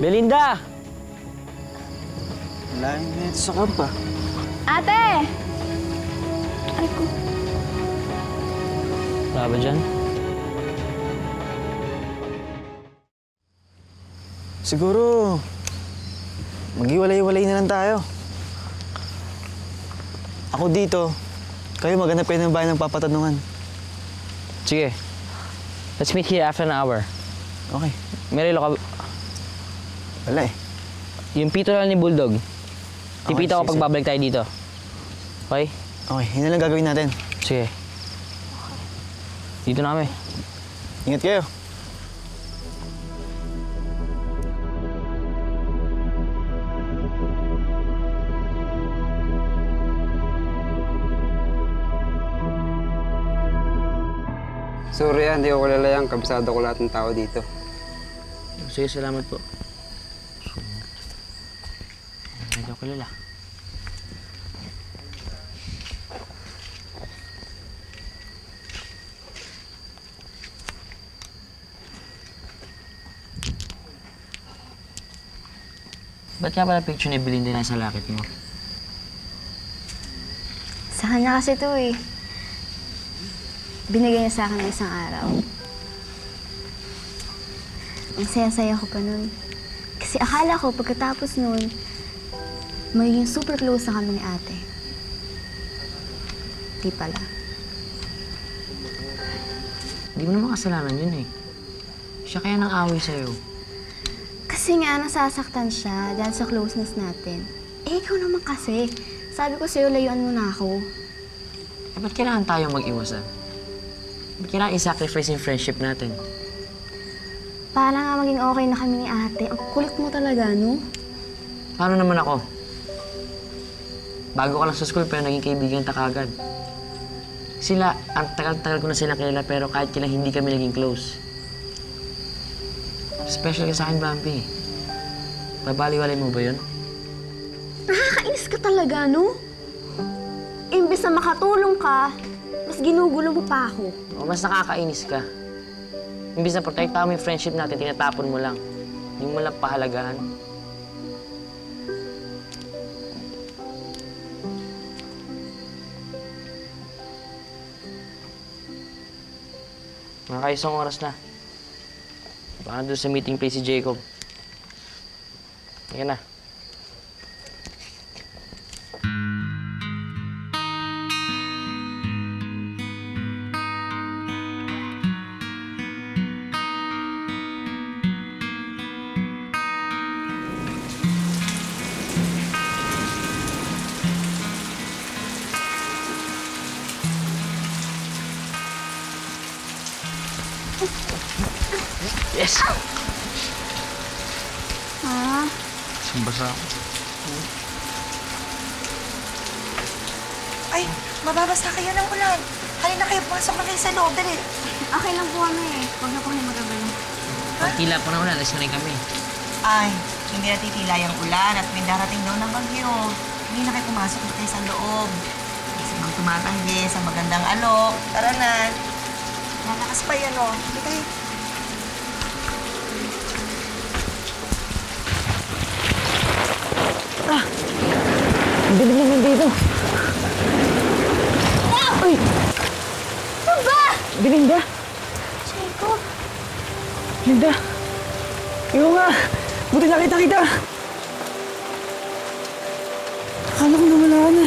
Belinda! Lain na ito sa kampa. Ate! Ay ko. Wala ba dyan? Siguro, maghiwalay-walay na lang tayo. Ako dito, kayo maghanap kayo ng bahay ng papatanungan. Sige. Let's meet here after an hour. Okay. May relo ka... Wala eh. Yung pito lang ni Bulldog. Tipita ko sige, pag babalik tayo dito. Okay? Okay, yun na lang gagawin natin. Sige. Dito na kami. Ingat kayo. Sorry hindi ako lalayang. Kabisado ko lahat ng tao dito. Sige, salamat po. Hindi ako kilala. Ba't nga pala picture ni Belinda nasa lakit mo? Sa kanya kasi ito eh. Binigay niya sa akin ng isang araw. Ang saya-saya ko pa nun. Kasi akala ko pagkatapos nun, magiging super close na kami ni ate. Di pala. Hindi mo naman kasalanan yun eh. Siya kaya nang away sa'yo. Kasi nga, nasasaktan siya dahil sa closeness natin. Eh, ikaw naman kasi. Sabi ko sa'yo, layuan mo na ako. Eh, ba't kailangan tayong mag-iwasan? Ba't kailangan i-sacrifice yung friendship natin? Para nga maging okay na kami ni ate. Ang kulit mo talaga, no? Paano naman ako? Bago ka lang sa school pero naging kaibigan ta kagad. Sila, ang tagal-tagal ko na silang kilala pero kahit kailan hindi kami naging close. Special ka sa akin, Bambi. Babaliwalay mo ba yun? Nakakainis ka talaga, no? Imbes na makatulong ka, mas ginugulo mo pa ako. O mas nakakainis ka. Imbis na protektahan mo yung friendship natin, tinatapon mo lang. Hindi mo lang pahalagahan. Mga isang oras na. Baka doon sa meeting place si Jacob. Yan na. Yes! Ah, Basa ako. Ay, mababasa kayo ng ulan. Halina kayo, pumasok na kayo sa loob, dali. okay lang po kami eh. Huwag na po kayo magabala. Pag tila po na ulan, alis na rin kami. Ay, hindi natitila yung ulan at may darating daw ng bagyo. Hindi na kayo pumasok na kayo sa loob. Kasi mang tumatanggi sa magandang alok. Tara na. Lalakas pa yan, oh. Hindi kayo. Ang dilim naman dito. Ay! Ano ba? Belinda! Jacob? Belinda! Ikaw nga! Buti nakita kita! Akala ko nawala ka na.